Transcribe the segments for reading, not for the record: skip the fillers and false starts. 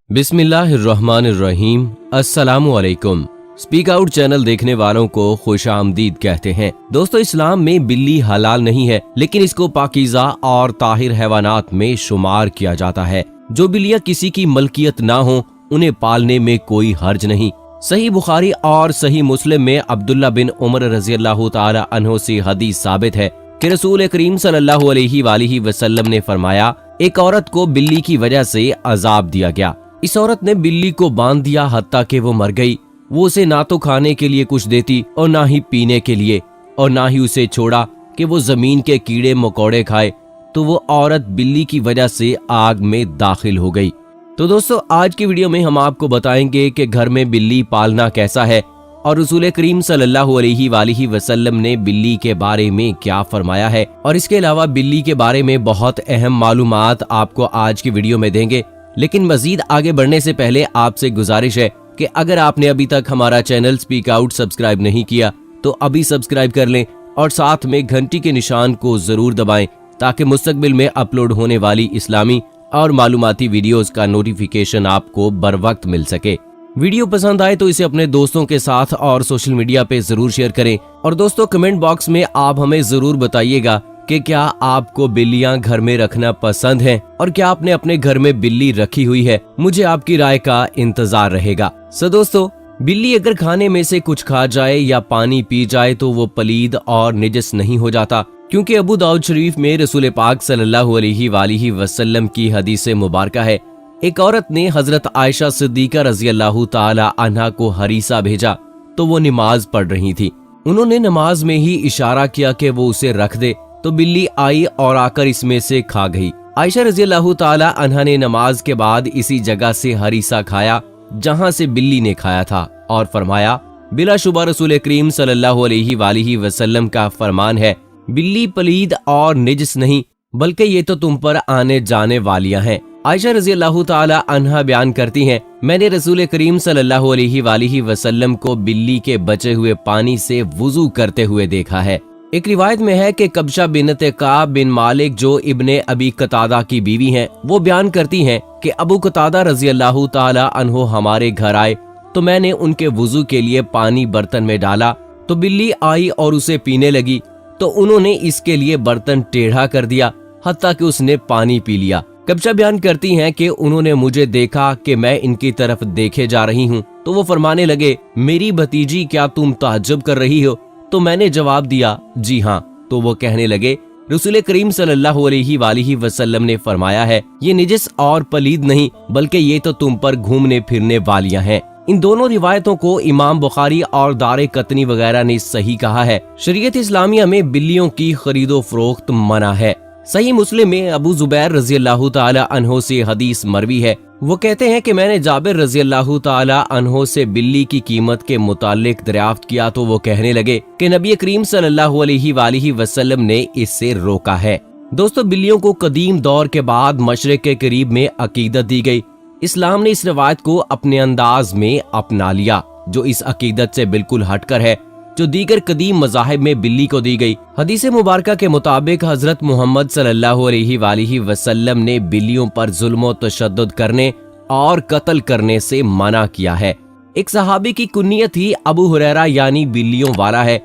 बिस्मिल्लाहिर्रहमानिर्रहीम। अस्सलामुअलैकुम। Speak out channel देखने वालों को खुश आमदीद कहते हैं। दोस्तों, इस्लाम में बिल्ली हलाल नहीं है, लेकिन इसको पाकीज़ा और ताहिर हैवानात में शुमार किया जाता है। जो बिल्लियां किसी की मलकियत ना हो, उन्हें पालने में कोई हर्ज नहीं। सही बुखारी और सही मुस्लिम में अब्दुल्ला बिन उमर रज़ियल्लाहु ताला अन्हु से हदीस साबित है कि रसूल करीम सल्लल्लाहु अलैहि वसल्लम ने फरमाया, एक औरत को बिल्ली की वजह से अजाब दिया गया। इस औरत ने बिल्ली को बांध दिया हत्ता कि वो मर गई। वो उसे ना तो खाने के लिए कुछ देती और ना ही पीने के लिए, और ना ही उसे छोड़ा कि वो जमीन के कीड़े मकोड़े खाए। तो वो औरत बिल्ली की वजह से आग में दाखिल हो गई। तो दोस्तों, आज की वीडियो में हम आपको बताएंगे कि घर में बिल्ली पालना कैसा है और रसूल करीम सल्लल्लाहु अलैहि वसल्लम ने बिल्ली के बारे में क्या फरमाया है। और इसके अलावा बिल्ली के बारे में बहुत अहम मालूमात आपको आज की वीडियो में देंगे। लेकिन मजीद आगे बढ़ने से पहले आपसे गुजारिश है कि अगर आपने अभी तक हमारा चैनल स्पीक आउट सब्सक्राइब नहीं किया तो अभी सब्सक्राइब कर लें और साथ में घंटी के निशान को जरूर दबाएं, ताकि मुस्तकबिल में अपलोड होने वाली इस्लामी और मालूमाती वीडियोस का नोटिफिकेशन आपको बर वक्त मिल सके। वीडियो पसंद आए तो इसे अपने दोस्तों के साथ और सोशल मीडिया पे जरूर शेयर करें। और दोस्तों, कमेंट बॉक्स में आप हमें जरूर बताइएगा कि क्या आपको बिल्लियां घर में रखना पसंद है और क्या आपने अपने घर में बिल्ली रखी हुई है। मुझे आपकी राय का इंतजार रहेगा। दोस्तों, बिल्ली अगर खाने में से कुछ खा जाए या पानी पी जाए तो वो पलीद और निजस नहीं हो जाता, क्योंकि अबू दाऊद शरीफ में रसूल पाक सल्लल्लाहु अलैहि वसल्लम की हदीस मुबारका है, एक औरत ने हजरत आयशा सिद्दीका रज़ियल्लाहु ताला अन्हा को हरीसा भेजा तो वो नमाज पढ़ रही थी। उन्होंने नमाज में ही इशारा किया कि वो उसे रख दे, तो बिल्ली आई और आकर इसमें से खा गई। आयशा रज़ियल्लाहु ताला अन्हा ने नमाज के बाद इसी जगह से हरीसा खाया जहां से बिल्ली ने खाया था और फरमाया, बिला शुबा रसूल करीम सल्लल्लाहु अलैहि वसल्लम का फरमान है, बिल्ली पलीद और निजस नहीं, बल्कि ये तो तुम पर आने जाने वालियां हैं। आयशा रज़ियल्लाहु ताला अन्हा बयान करती हैं, मैंने रसूल करीम सल्लल्लाहु अलैहि वसल्लम को बिल्ली के बचे हुए पानी से वुजू करते हुए देखा है। एक रिवायत में है कि कब्शा बिनत काब बिन मालिक, जो इब्ने अबी कतादा की बीवी हैं, वो बयान करती हैं कि अबू कतादा रज़ियल्लाहु ताला अन्हु हमारे घर आए तो मैंने उनके वुजू के लिए पानी बर्तन में डाला तो बिल्ली आई और उसे पीने लगी, तो उन्होंने इसके लिए बर्तन टेढ़ा कर दिया हत्ता कि उसने पानी पी लिया। कब्शा बयान करती हैं कि उन्होंने मुझे देखा कि मैं इनकी तरफ देखे जा रही हूँ, तो वो फरमाने लगे, मेरी भतीजी, क्या तुम ताज्जुब कर रही हो? तो मैंने जवाब दिया, जी हाँ। तो वो कहने लगे, रसूल करीम सल्लल्लाहु अलैहि वसल्लम ने फरमाया है, ये निजस और पलीद नहीं, बल्कि ये तो तुम पर घूमने फिरने वालियां हैं। इन दोनों रिवायतों को इमाम बुखारी और दारे कतनी वगैरह ने सही कहा है। शरीयत इस्लामिया में बिल्लियों की खरीदो फरोख्त मना है। सही मुस्लिम में अबू जुबैर रज़ियल्लाहु ताला अन्हु से हदीस मरवी है। वो कहते हैं कि मैंने जाबिर रज़ियल्लाहु ताला अन्हु से बिल्ली की कीमत के मुतालिक दरियाफ्त किया, तो वो कहने लगे कि नबी करीम सल्लल्लाहु अलैहि वसल्लम ने इससे रोका है। दोस्तों, बिल्लियों को कदीम दौर के बाद मशरिक के करीब में अकीदत दी गई। इस्लाम ने इस रवायत को अपने अंदाज में अपना लिया, जो इस अकीदत से बिल्कुल हटकर है जो दीगर कदीम मज़ाहिब में बिल्ली को दी गई। हदीस मुबारका के मुताबिक हजरत मोहम्मद सल्लल्लाहु अलैहि वसल्लम ने बिल्लियों पर जुल्म व तशद्दुद करने और कत्ल करने से मना किया है। एक सहाबी की कुन्नियत ही अबू हुरैरा यानी बिल्लियों वाला है।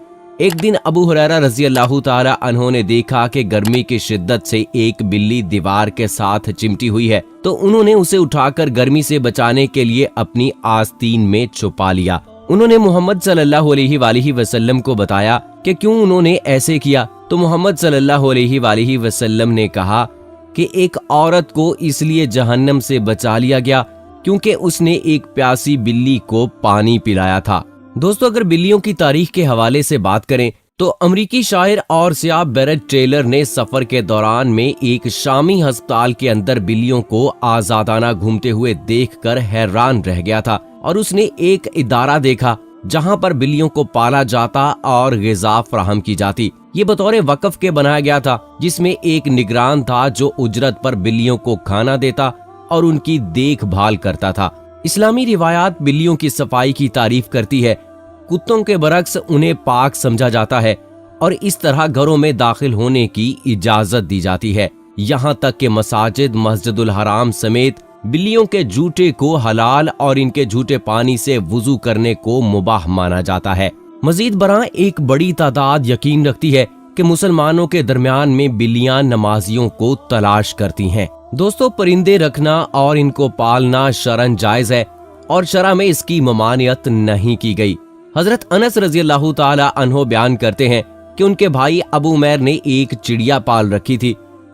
एक दिन अबू हुरैरा रज़ियल्लाहु ताला अन्हु ने देखा कि गर्मी की शिद्दत से एक बिल्ली दीवार के साथ चिमटी हुई है, तो उन्होंने उसे उठाकर गर्मी से बचाने के लिए अपनी आस्तीन में छुपा लिया। उन्होंने मोहम्मद सल्लल्लाहु अलैहि वसल्लम को बताया कि क्यों उन्होंने ऐसे किया, तो मोहम्मद सल्लल्लाहु अलैहि वसल्लम ने कहा कि एक औरत को इसलिए जहन्नम से बचा लिया गया क्योंकि उसने एक प्यासी बिल्ली को पानी पिलाया था। दोस्तों, अगर बिल्लियों की तारीख के हवाले से बात करें तो अमरीकी शायर और सियाह बेरेट टेलर ने सफर के दौरान में एक शामी अस्पताल के अंदर बिल्लियों को आजादाना घूमते हुए देखकर हैरान रह गया था, और उसने एक इदारा देखा जहां पर बिल्लियों को पाला जाता और ग़िज़ा फराहम की जाती। ये बतौर वक़फ़ के बनाया गया था, जिसमें एक निगरान था जो उजरत पर बिल्लियों को खाना देता और उनकी देखभाल करता था। इस्लामी रिवायात बिल्लियों की सफाई की तारीफ करती है। कुत्तों के बरक्स उन्हें पाक समझा जाता है और इस तरह घरों में दाखिल होने की इजाजत दी जाती है। यहाँ तक कि मसाजिद, मस्जिदुल हराम समेत بلیوں کے جھوٹے کو حلال اور ان کے جھوٹے پانی سے وضو کرنے کو مباح مانا جاتا ہے۔ مزید برآں ایک بڑی تعداد یقین رکھتی ہے کہ مسلمانوں کے درمیان میں بلیاں نمازیوں کو تلاش کرتی ہیں۔ دوستو، پرندے رکھنا اور ان کو پالنا شرعاً جائز ہے اور شرع میں اس کی ممانعت نہیں کی گئی۔ حضرت انس رضی اللہ تعالی عنہ بیان کرتے ہیں کہ ان کے بھائی ابو عمیر نے ایک چڑیا پال رکھی تھی۔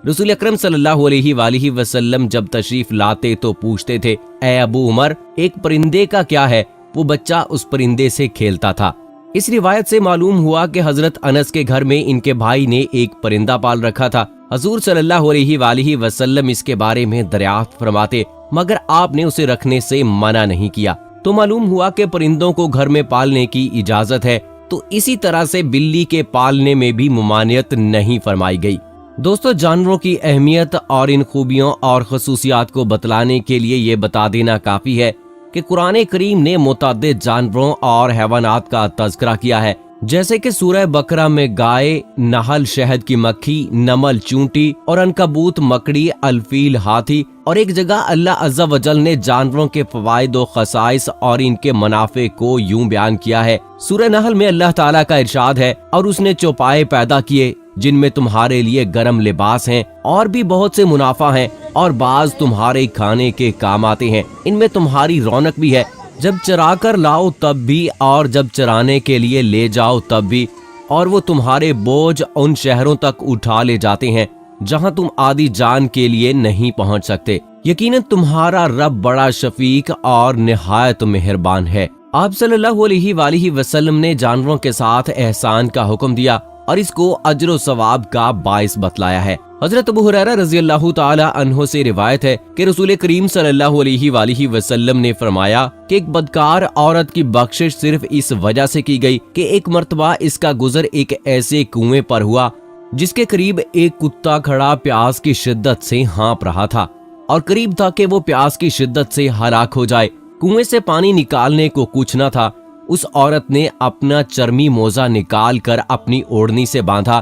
رسول اکرم صلی اللہ علیہ وآلہ وسلم جب تشریف لاتے تو پوچھتے تھے، اے ابو عمر، ایک پرندے کا کیا ہے؟ وہ بچہ اس پرندے سے کھیلتا تھا۔ اس روایت سے معلوم ہوا کہ حضرت انس کے گھر میں ان کے بھائی نے ایک پرندہ پال رکھا تھا۔ حضور صلی اللہ علیہ وآلہ وسلم اس کے بارے میں دریافت فرماتے، مگر آپ نے اسے رکھنے سے منع نہیں کیا۔ تو معلوم ہوا کہ پرندوں کو گھر میں پالنے کی اجازت ہے، تو اسی طرح سے بلی کے پالنے میں بھی ممانعت نہیں فرمائی گئی۔ دوستو، جانوروں کی اہمیت اور ان خوبیوں اور خصوصیات کو بتلانے کے لیے یہ بتا دینا کافی ہے کہ قرآن کریم نے متعدد جانوروں اور حیوانات کا تذکرہ کیا ہے، جیسے کہ سورہ بقرہ میں گائے، نحل شہد کی مکھی، نمل چونٹی اور عنکبوت مکڑی، الفیل ہاتھی، اور ایک جگہ اللہ عز و جل نے جانوروں کے فوائد و خصائص اور ان کے منافع کو یوں بیان کیا ہے۔ سورہ نحل میں اللہ تعالیٰ کا ارشاد ہے، اور اس نے چوپائے پیدا کیے جن میں تمہارے لیے گرم لباس ہیں اور بھی بہت سے منافع ہیں، اور بعض تمہارے کھانے کے کام آتے ہیں، ان میں تمہاری رونق بھی ہے، جب چرا کر لاؤ تب بھی اور جب چرانے کے لیے لے جاؤ تب بھی، اور وہ تمہارے بوجھ ان شہروں تک اٹھا لے جاتے ہیں جہاں تم آدھی جان کے لیے نہیں پہنچ سکتے۔ یقیناً تمہارا رب بڑا شفیق اور نہایت مہربان ہے۔ آپ صلی اللہ علیہ وآلہ وسلم نے جانوروں کے ساتھ احسان کا حکم دیا اور اس کو اجر و ثواب کا باعث بتلایا ہے۔ حضرت ابو ہریرہ رضی اللہ تعالی عنہ سے روایت ہے کہ رسول کریم صلی اللہ علیہ وآلہ وسلم نے فرمایا کہ ایک بدکار عورت کی بخشش صرف اس وجہ سے کی گئی کہ ایک مرتبہ اس کا گزر ایک ایسے کنویں پر ہوا جس کے قریب ایک کتا کھڑا پیاس کی شدت سے ہانپ رہا تھا، اور قریب تھا کہ وہ پیاس کی شدت سے ہلاک ہو جائے۔ کنویں سے پانی نکالنے کو کچھ نہ تھا۔ اس عورت نے اپنا چرمی موزہ نکال کر اپنی اوڑھنی سے باندھا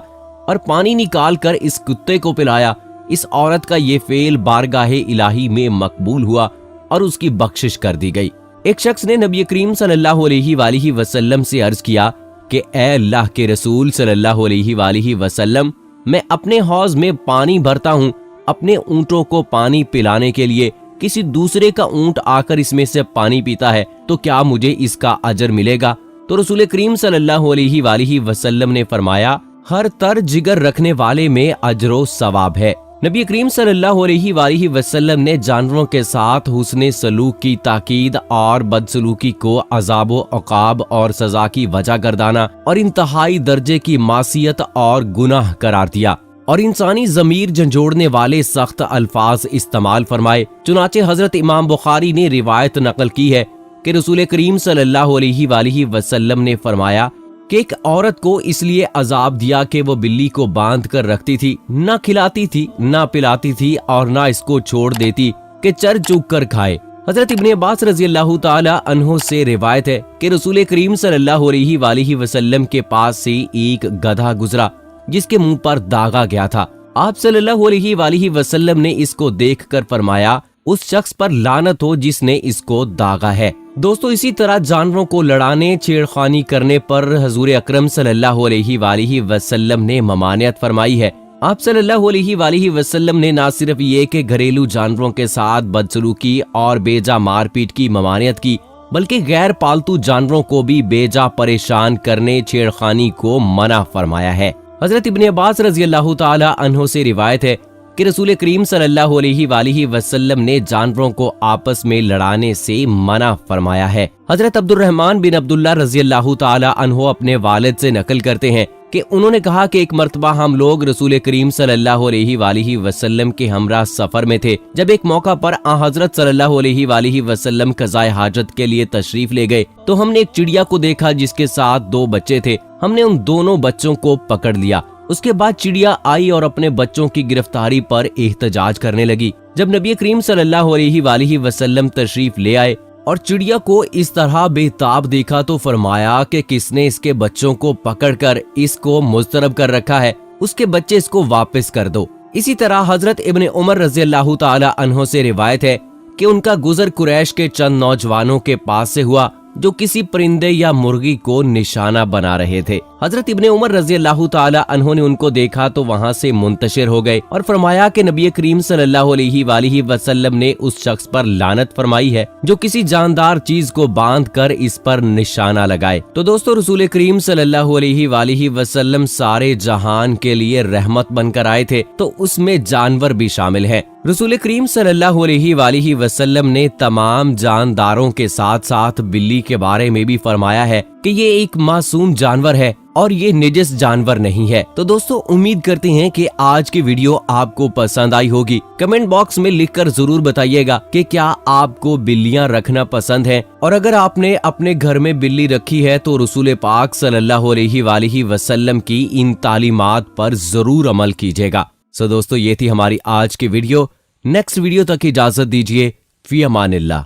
اور پانی نکال کر اس کتے کو پلایا۔ اس عورت کا یہ فعل بارگاہ الہی میں مقبول ہوا اور اس کی بخشش کر دی گئی۔ ایک شخص نے نبی کریم صلی اللہ علیہ وآلہ وسلم سے عرض کیا کہ اے اللہ کے رسول صلی اللہ علیہ وآلہ وسلم، میں اپنے حوض میں پانی بھرتا ہوں اپنے اونٹوں کو پانی پلانے کے لیے، کسی دوسرے کا اونٹ آ کر اس میں سے پانی پیتا ہے تو کیا مجھے اس کا اجر ملے گا؟ تو رسول کریم صلی اللہ علیہ وآلہ وسلم نے فرمایا، ہر تر جگر رکھنے والے میں اجر و ثواب ہے۔ نبی کریم صلی اللہ علیہ وآلہ وسلم نے جانوروں کے ساتھ حسن سلوک کی تاکید اور بدسلوکی کو عذاب و عقاب اور سزا کی وجہ گردانا اور انتہائی درجے کی معصیت اور گناہ قرار دیا، اور انسانی ضمیر جھنجھوڑنے والے سخت الفاظ استعمال فرمائے۔ چنانچہ حضرت امام بخاری نے روایت نقل کی ہے کہ رسول کریم صلی اللہ علیہ وآلہ وسلم نے فرمایا کہ ایک عورت کو اس لیے عذاب دیا کہ وہ بلی کو باندھ کر رکھتی تھی، نہ کھلاتی تھی، نہ پلاتی تھی، اور نہ اس کو چھوڑ دیتی کہ چر چگ کر کھائے۔ حضرت ابن عباس رضی اللہ تعالی عنہ سے روایت ہے کہ رسول کریم صلی اللہ علیہ وآلہ وسلم کے پاس سے ایک گدھا گزرا جس کے منہ پر داغا گیا تھا۔ آپ صلی اللہ علیہ وآلہ وسلم نے اس کو دیکھ کر فرمایا، اس شخص پر لعنت ہو جس نے اس کو داغا ہے۔ دوستو، اسی طرح جانوروں کو لڑانے، چھیڑخانی کرنے پر حضور اکرم صلی اللہ علیہ وآلہ وسلم نے ممانعت فرمائی ہے۔ آپ صلی اللہ علیہ وآلہ وسلم نے نہ صرف یہ کہ گھریلو جانوروں کے ساتھ بدسلوکی اور بے جا مار پیٹ کی ممانعت کی، بلکہ غیر پالتو جانوروں کو بھی بے جا پریشان کرنے، چھیڑخانی کو منع فرمایا ہے۔ حضرت ابن عباس رضی اللہ تعالی عنہ سے روایت ہے کہ رسول کریم صلی اللہ علیہ وآلہ وسلم نے جانوروں کو آپس میں لڑانے سے منع فرمایا ہے۔ حضرت عبد الرحمن بن عبداللہ رضی اللہ تعالی عنہ اپنے والد سے نقل کرتے ہیں کہ انہوں نے کہا کہ ایک مرتبہ ہم لوگ رسول کریم صلی اللہ علیہ وآلہ وسلم کے ہمراہ سفر میں تھے، جب ایک موقع پر حضرت صلی اللہ علیہ وآلہ وسلم قضائے حاجت کے لیے تشریف لے گئے تو ہم نے ایک چڑیا کو دیکھا جس کے ساتھ 2 بچے تھے۔ ہم نے ان دونوں بچوں کو پکڑ لیا۔ اس کے بعد چڑیا آئی اور اپنے بچوں کی گرفتاری پر احتجاج کرنے لگی۔ جب نبی کریم صلی اللہ علیہ وآلہ وسلم تشریف لے آئے اور چڑیا کو اس طرح بے تاب دیکھا تو فرمایا کہ کس نے اس کے بچوں کو پکڑ کر اس کو مضطرب کر رکھا ہے، اس کے بچے اس کو واپس کر دو۔ اسی طرح حضرت ابن عمر رضی اللہ تعالی عنہ سے روایت ہے कि उनका गुजर कुरैश के चंद नौजवानों के पास से हुआ जो किसी परिंदे या मुर्गी को निशाना बना रहे थे। हजरत इब्ने उमर रजी अल्लाह ताला अन्हो ने उनको देखा तो वहाँ से मुंतशिर हो गए और फरमाया कि नबी करीम सल्लल्लाहु अलैहि वसल्लम ने उस शख्स पर लानत फरमाई है जो किसी जानदार चीज को बांध कर इस पर निशाना लगाए। तो दोस्तों, रसूल करीम सल्लल्लाहु अलैहि वसल्लम सारे जहान के लिए रहमत बनकर आए थे, तो उसमें जानवर भी शामिल हैं। रसूल करीम सल्लल्लाहु अलैहि वसल्लम ने तमाम जानदारों के साथ साथ बिल्ली के बारे में भी फरमाया है कि ये एक मासूम जानवर है और ये निजस जानवर नहीं है। तो दोस्तों, उम्मीद करते हैं कि आज की वीडियो आपको पसंद आई होगी। कमेंट बॉक्स में लिखकर जरूर बताइएगा कि क्या आपको बिल्लियां रखना पसंद है, और अगर आपने अपने घर में बिल्ली रखी है तो रसूल पाक सल्लल्लाहु अलैहि वसल्लम की इन तालीमात पर जरूर अमल कीजिएगा। सो दोस्तों, ये थी हमारी आज की वीडियो। नेक्स्ट वीडियो तक इजाजत दीजिए। फी अमानिल्लाह।